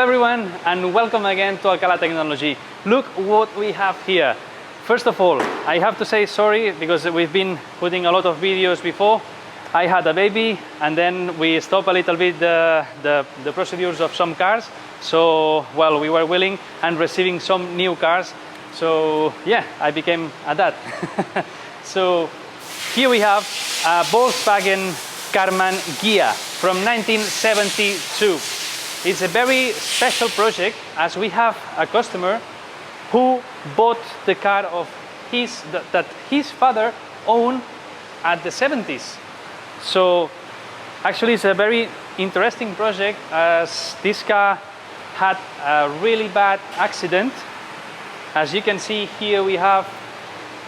everyone, and welcome again to Alcalá Technology. Look what we have here. First of all, I have to say sorry because we've been putting a lot of videos before. I had a baby and then we stopped a little bit the procedures of some cars. So, well, we were willing and receiving some new cars. So, yeah, I became a dad. So, here we have a Volkswagen Karmann Ghia from 1972. It's a very special project as we have a customer who bought the car of that his father owned at the 70s. So actually it's a very interesting project as this car had a really bad accident. As you can see here we have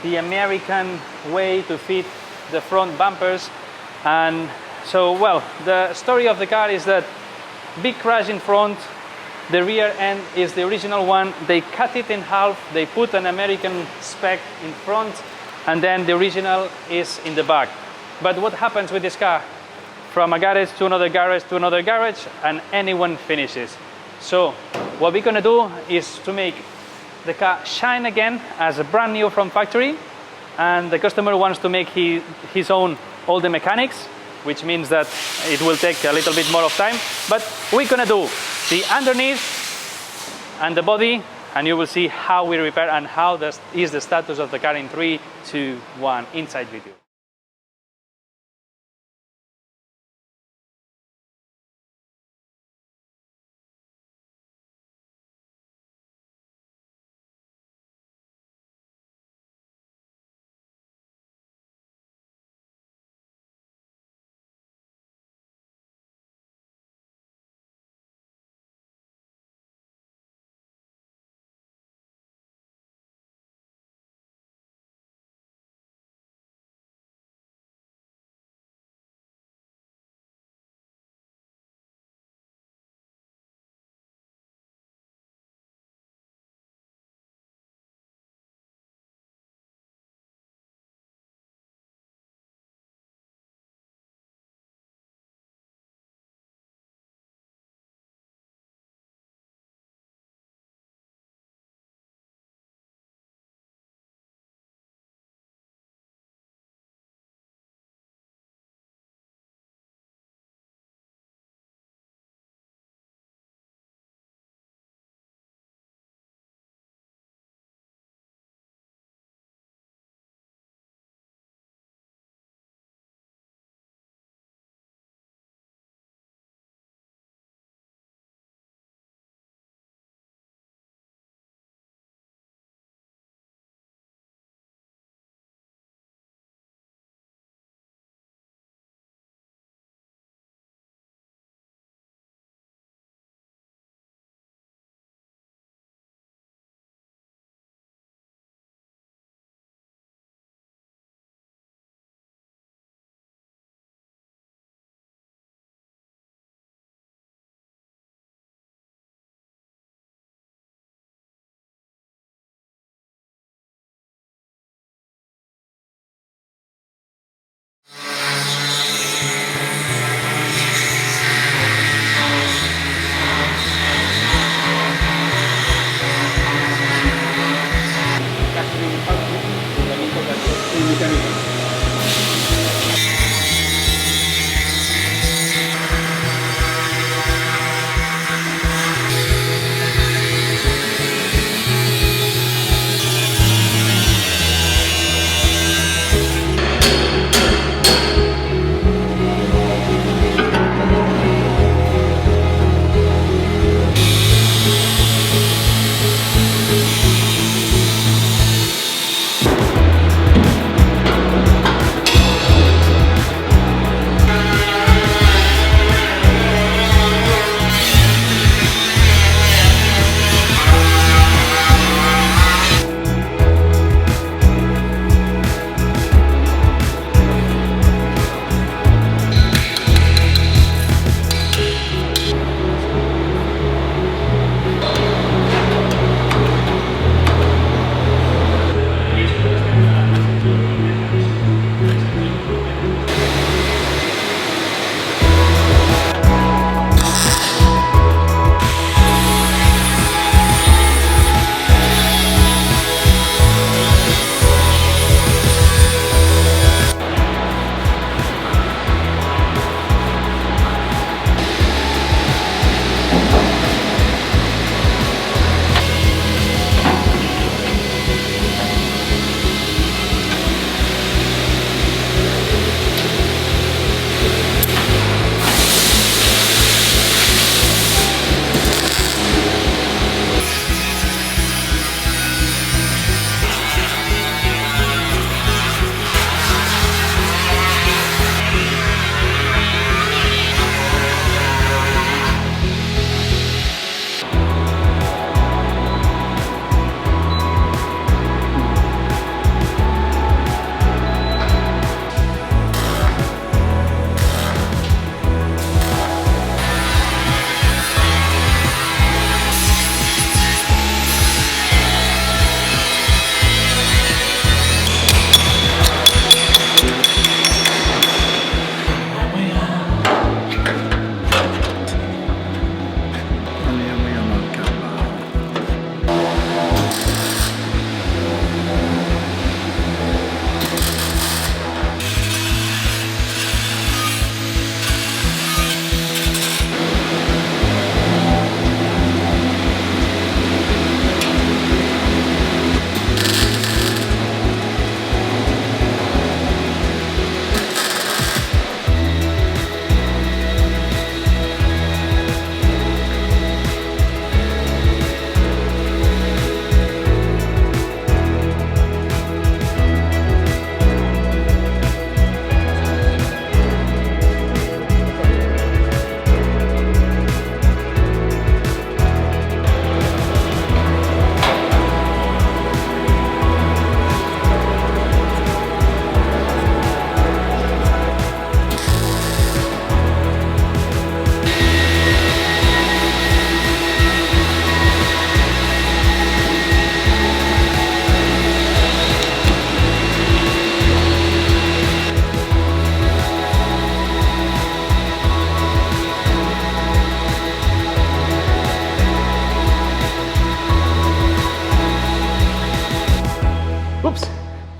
the American way to fit the front bumpers, and so well, the story of the car is that big crash in front, the rear end is the original one, they cut it in half, they put an American spec in front, and then the original is in the back. But what happens with this car? From a garage to another garage to another garage, and anyone finishes. So what we're gonna do is to make the car shine again as a brand new from factory, and the customer wants to make his own all the mechanics, which means that it will take a little bit more of time, but we're gonna do the underneath and the body, and you will see how we repair and how is the status of the car in 3, 2, 1 inside video.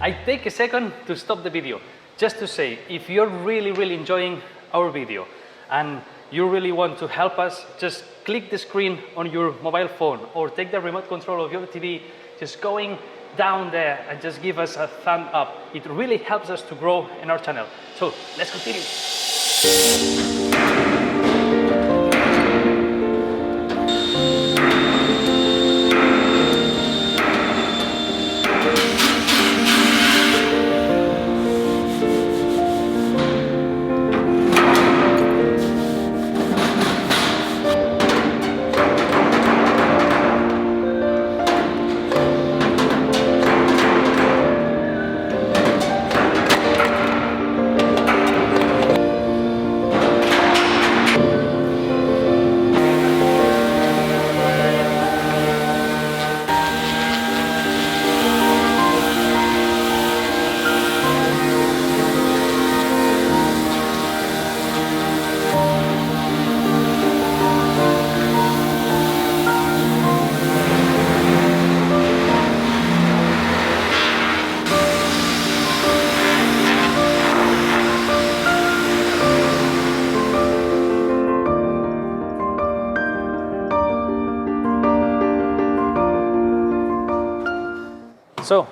I take a second to stop the video just to say, if you're really enjoying our video and you really want to help us, just click the screen on your mobile phone or take the remote control of your TV, just going down there and just give us a thumb up. It really helps us to grow in our channel. So let's continue. So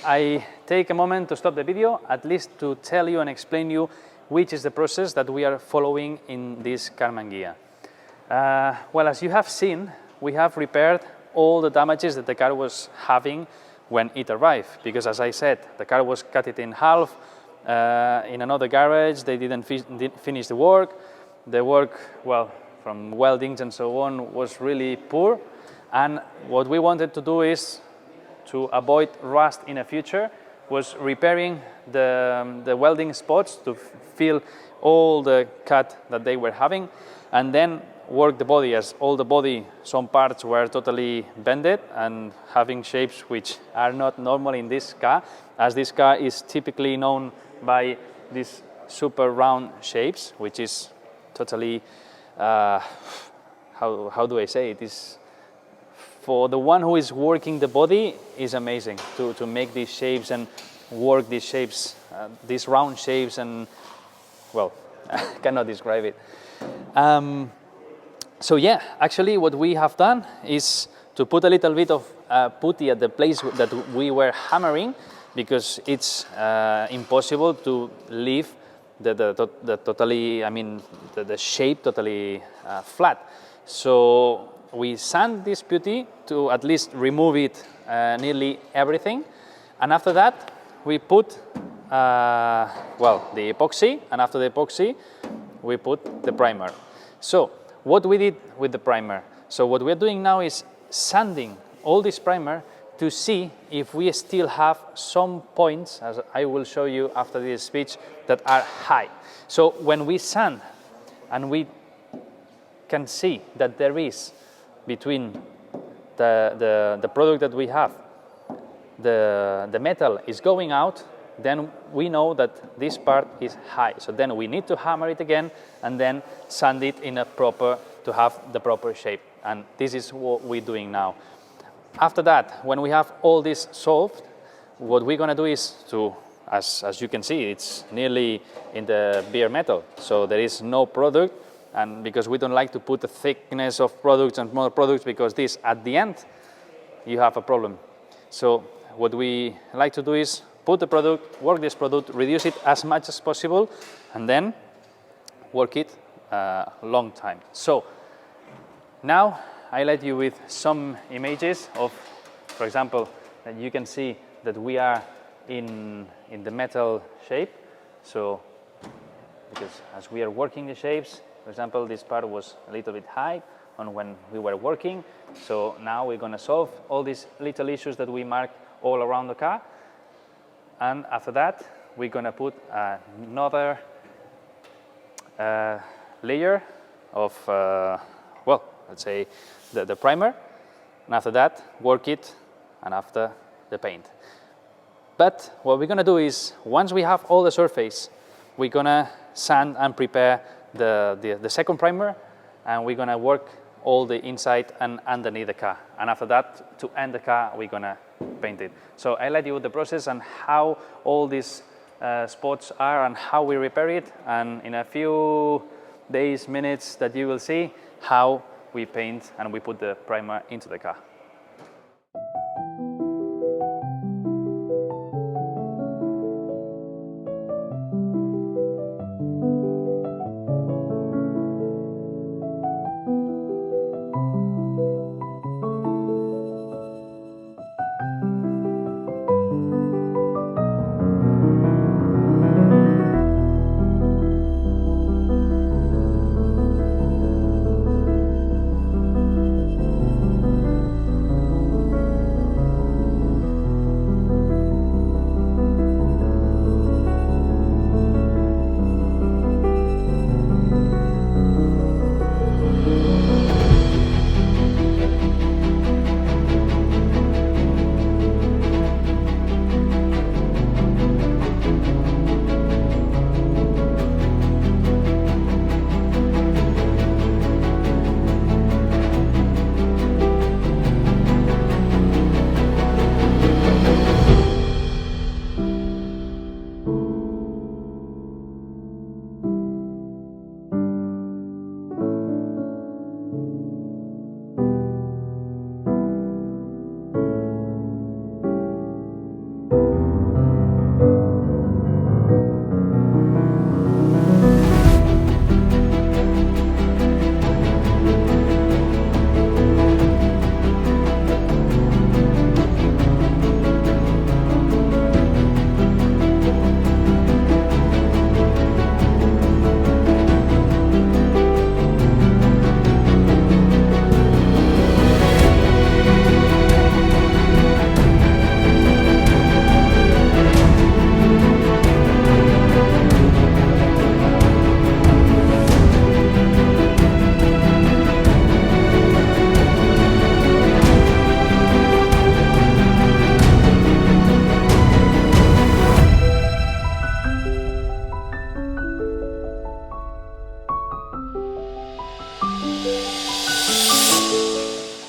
I take a moment to stop the video, at least to tell you and explain you which is the process that we are following in this Karmann Ghia. Well, as you have seen, we have repaired all the damages that the car was having when it arrived, because as I said, the car was cut it in half in another garage. They didn't finish the work. The work, well, from weldings and so on, was really poor. And what we wanted to do is to avoid rust in the future, was repairing the welding spots to fill all the cut that they were having, and then work the body, as all the body, some parts were totally bended and having shapes which are not normal in this car, as this car is typically known by these super round shapes, which is totally, how do I say it, is for the one who is working the body is amazing to make these shapes and work these shapes, these round shapes, and well, I cannot describe it. So yeah, actually what we have done is to put a little bit of putty at the place that we were hammering, because it's impossible to leave the totally, I mean, the shape totally flat. So we sand this putty to at least remove it nearly everything, and after that we put well, the epoxy, and after the epoxy we put the primer. So what we did with the primer, so what we're doing now is sanding all this primer to see if we still have some points, as I will show you after this speech, that are high. So when we sand and we can see that there is between the product that we have, the metal is going out, then we know that this part is high. So then we need to hammer it again and then sand it in a proper, to have the proper shape. And this is what we're doing now. After that, when we have all this solved, what we're gonna do is to, as you can see, it's nearly in the bare metal. So there is no product. And because we don't like to put the thickness of products and more products, because this, at the end, you have a problem. So what we like to do is put the product, work this product, reduce it as much as possible, and then work it a long time. So now I let you with some images of, for example, that you can see that we are in the metal shape. So because as we are working the shapes, for example, this part was a little bit high on when we were working. So now we're going to solve all these little issues that we marked all around the car. And after that, we're going to put another layer of, well, let's say the primer. And after that, work it, and after the paint. But what we're going to do is, once we have all the surface, we're going to sand and prepare the second primer, and we're gonna work all the inside and underneath the car. And after that, to end the car, we're gonna paint it. So I let you the process and how all these spots are and how we repair it, and in a few days, minutes, that you will see how we paint and we put the primer into the car.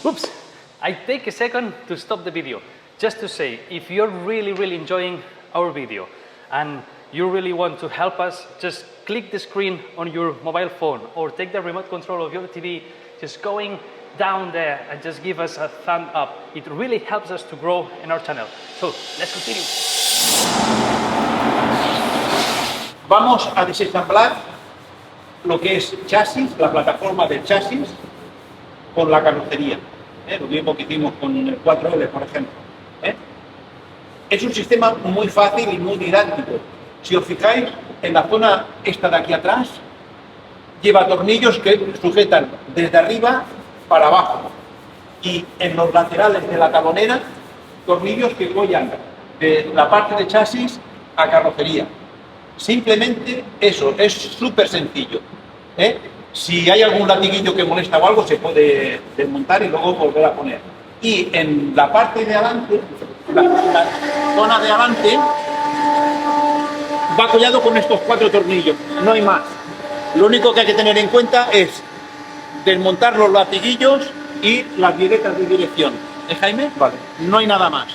Oops, I take a second to stop the video just to say, if you're really enjoying our video and you really want to help us, just click the screen on your mobile phone or take the remote control of your TV, just going down there and just give us a thumb up. It really helps us to grow in our channel. So let's continue. Vamos a desensamblar lo que es chasis, la plataforma del chasis con la carrocería. Lo mismo que hicimos con el 4L, por ejemplo. Es un sistema muy fácil y muy didáctico. Si os fijáis, en la zona esta de aquí atrás, lleva tornillos que sujetan desde arriba para abajo. Y en los laterales de la talonera, tornillos que apoyan de la parte de chasis a carrocería. Simplemente eso, es súper sencillo. Si hay algún latiguillo que molesta o algo, se puede desmontar y luego volver a poner. Y en la parte de adelante, la zona de adelante, va collado con estos 4 tornillos, no hay más. Lo único que hay que tener en cuenta es desmontar los latiguillos y las viguetas de dirección. Jaime? Vale. No hay nada más.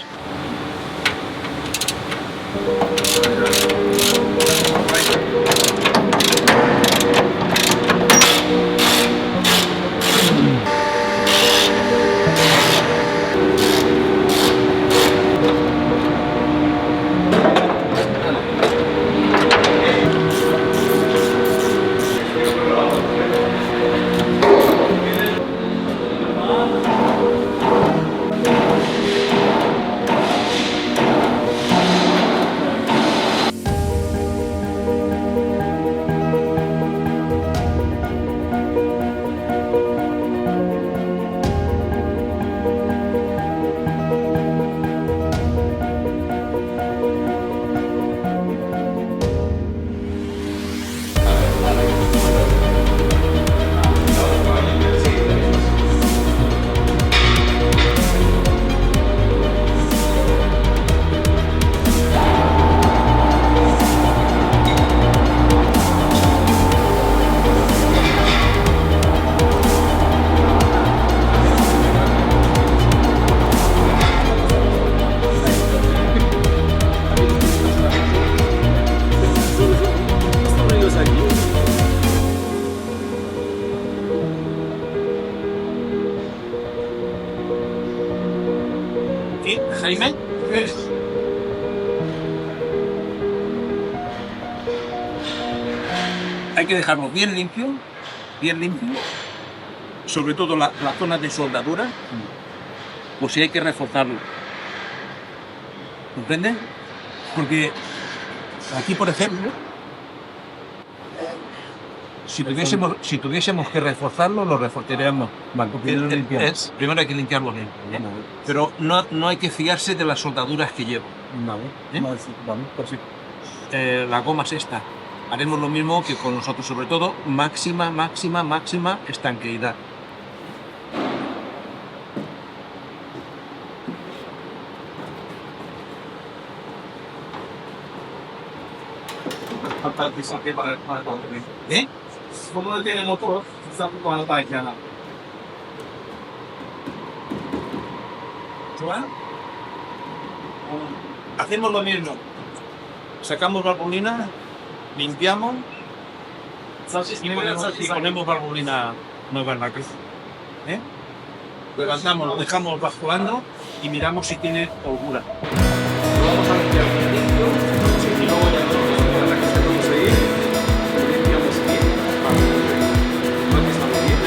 ¿Sí, Jaime? Hay que dejarlo bien limpio, sobre todo la zona de soldadura, pues sí hay que reforzarlo. ¿Comprende? Porque aquí, por ejemplo, si tuviésemos que reforzarlo, lo reforzaríamos. Vale, Primero hay que limpiarlo bien. Pero no hay que fiarse de las soldaduras que llevo. La goma es esta. Haremos lo mismo que con nosotros, sobre todo máxima estanqueidad. ¿Eh? Como no tiene motor, está con la taquilla. Hacemos lo mismo. Sacamos valvulina, limpiamos y ponemos valvulina nueva en la cruz. Levantamos, lo dejamos basculando y miramos si tiene holgura. Lo vamos a limpiar con limpio y luego ya no la que se vamos a ir, lo limpiamos bien. Vale, está muy bien.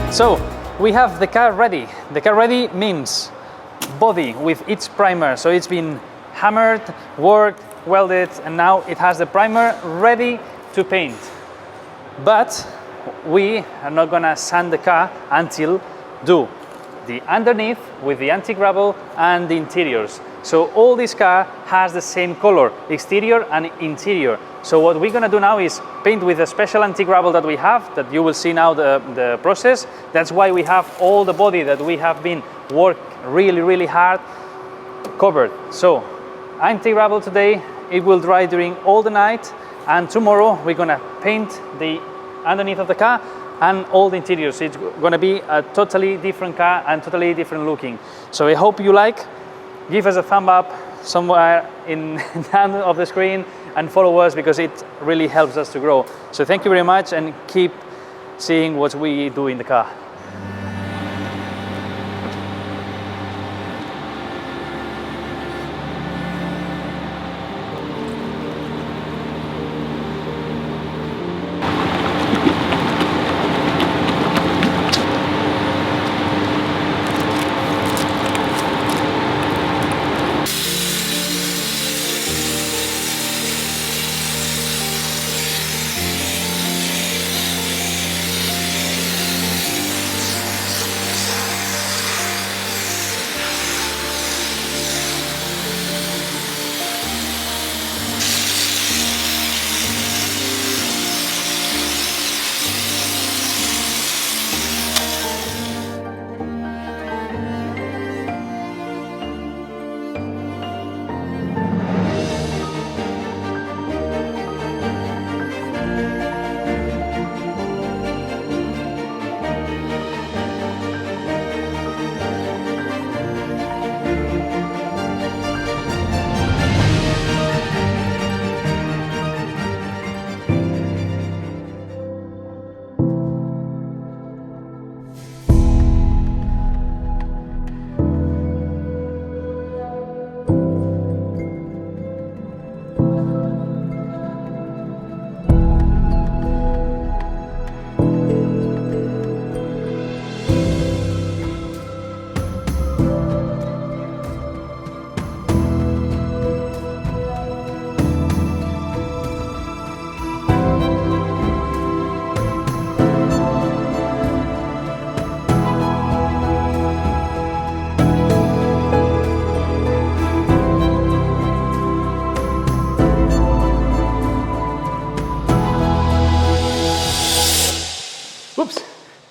So we have the car ready. The car ready means body with its primer. So it's been hammered, worked, welded, and now it has the primer ready to paint. But we are not gonna sand the car until do the underneath with the anti-gravel and the interiors. So all this car has the same color, exterior and interior. So what we're gonna do now is paint with the special anti-gravel that we have, that you will see now the process. That's why we have all the body that we have been worked really hard covered. So anti-gravel today, it will dry during all the night, and tomorrow we're gonna paint the underneath of the car and all the interiors. It's gonna be a totally different car and totally different looking. So I hope you like. Give us a thumb up somewhere in down of the screen and follow us, because it really helps us to grow. So thank you very much, and keep seeing what we do in the car.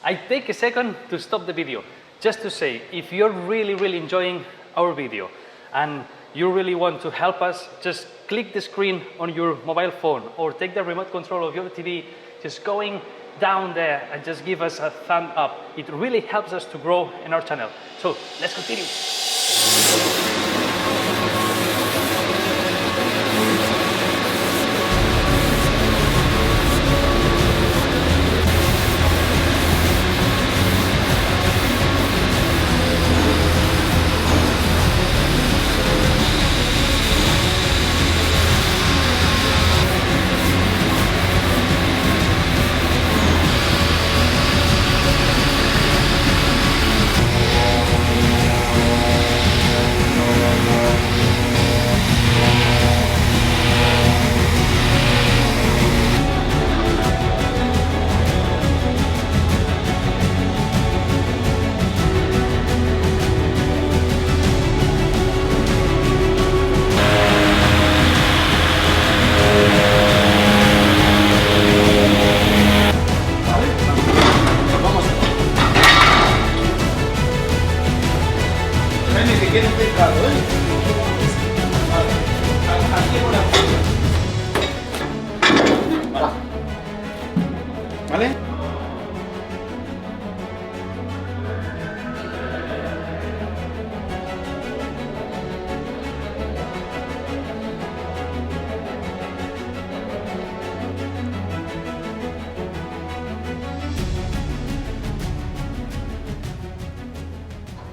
I take a second to stop the video just to say, if you're really enjoying our video and you really want to help us, just click the screen on your mobile phone or take the remote control of your TV, just going down there and just give us a thumb up. It really helps us to grow in our channel. So let's continue. ¿Vale?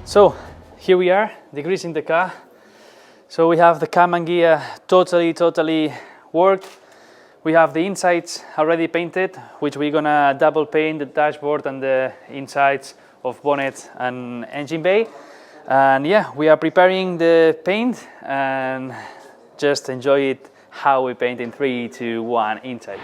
So here we are, degreasing the car. So we have the Karmann Ghia totally worked. We have the insides already painted, which we're gonna double paint the dashboard and the insides of bonnet and engine bay. And yeah, we are preparing the paint and just enjoy it how we paint in 3, 2, 1, inside.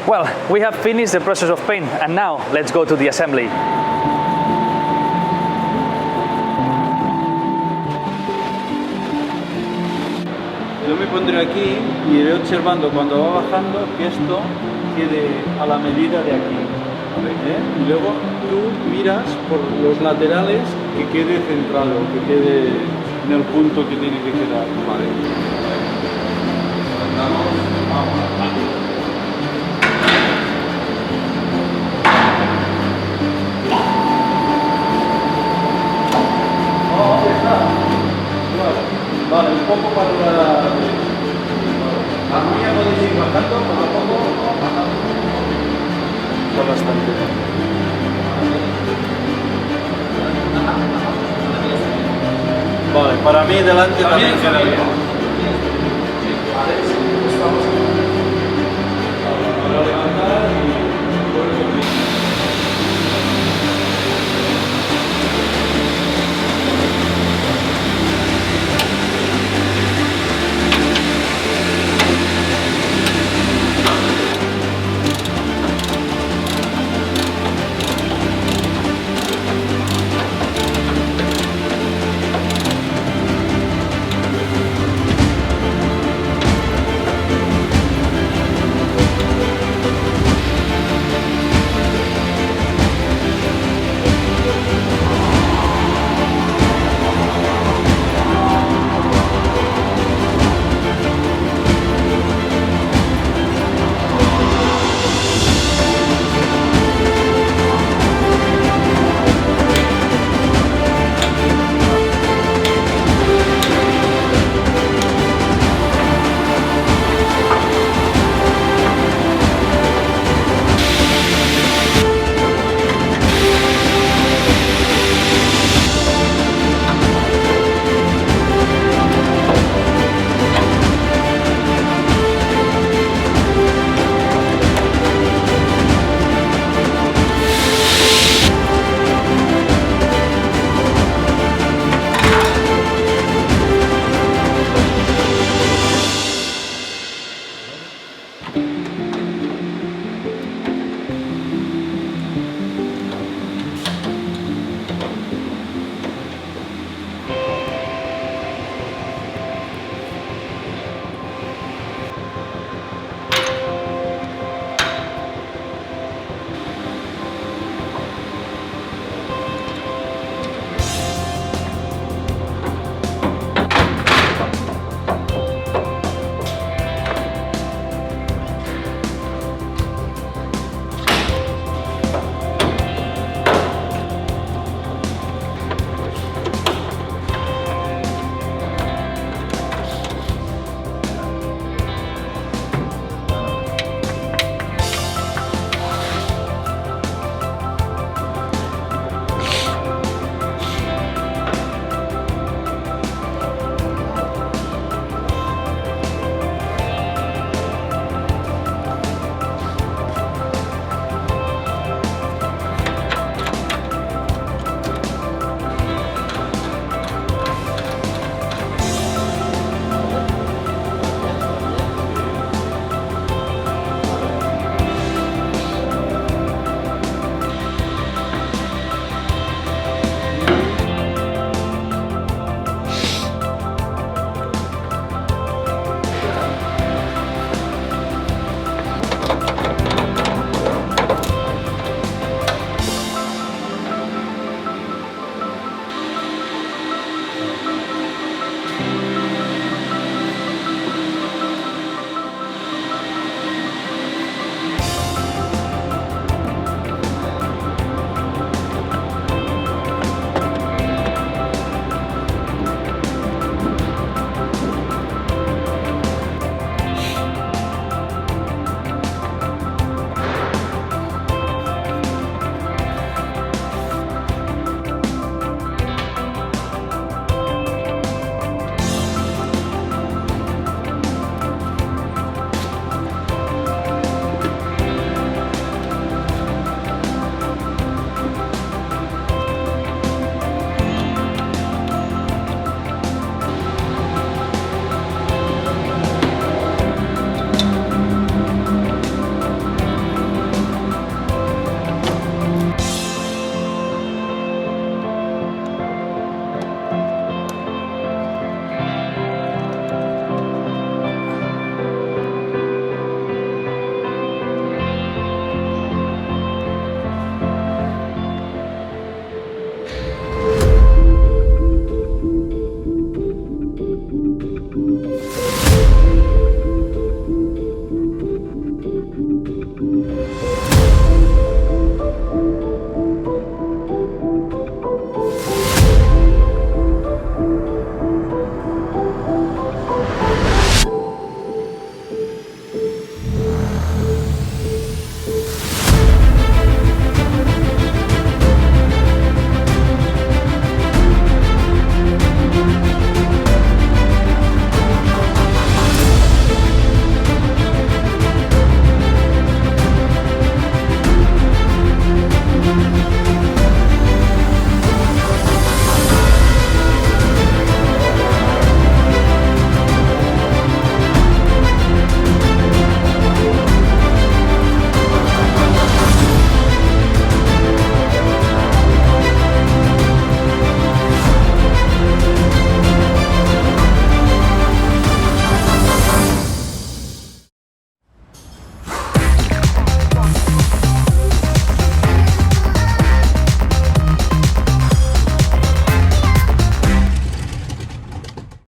Well, we have finished the process of paint and now let's go to the assembly. Yo me pondré aquí y iré observando cuando va bajando que esto quede a la medida de aquí. ¿Eh? Y luego tú miras por los laterales que quede centrado, que quede en el punto que tiene que quedar. Vale. Vale, un poco para la derecha. La mía podéis ir bajando, poco a poco, bajando. Está bastante bien. Vale, para mí delante también queda bien. Para levantar y ponerlo bien.